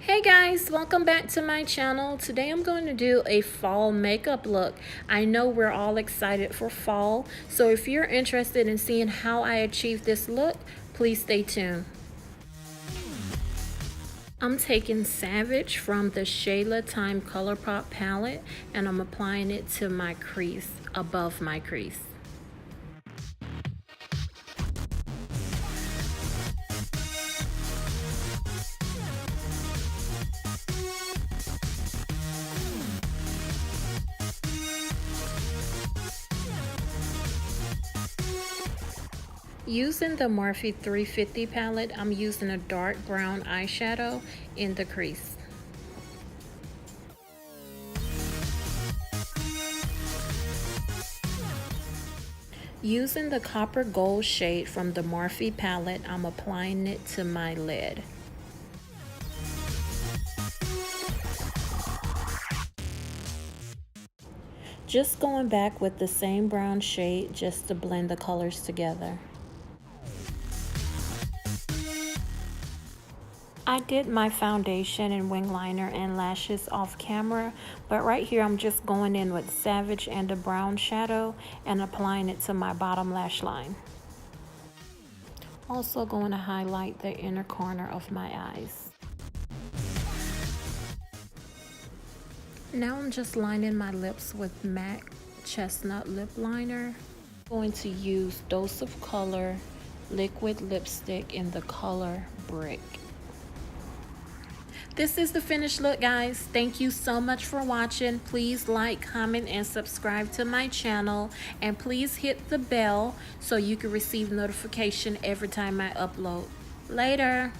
Hey guys, welcome back to my channel. Today I'm going to do a fall makeup look. I know we're all excited for fall, so if you're interested in seeing how I achieve this look, please stay tuned. I'm taking Savage from the Shayla Time Colourpop palette and I'm applying it to my crease, above my crease. Using the Morphe 350 palette, I'm using a dark brown eyeshadow in the crease. Using the copper gold shade from the Morphe palette, I'm applying it to my lid. Just going back with the same brown shade just to blend the colors together. I did my foundation and wing liner and lashes off camera, but right here I'm just going in with Savage and a brown shadow and applying it to my bottom lash line. Also going to highlight the inner corner of my eyes. Now I'm just lining my lips with MAC Chestnut lip liner. I'm going to use Dose of Color liquid lipstick in the color Brick. This is the finished look, guys. Thank you so much for watching. Please like, comment, and subscribe to my channel. And please hit the bell so you can receive notification every time I upload. Later.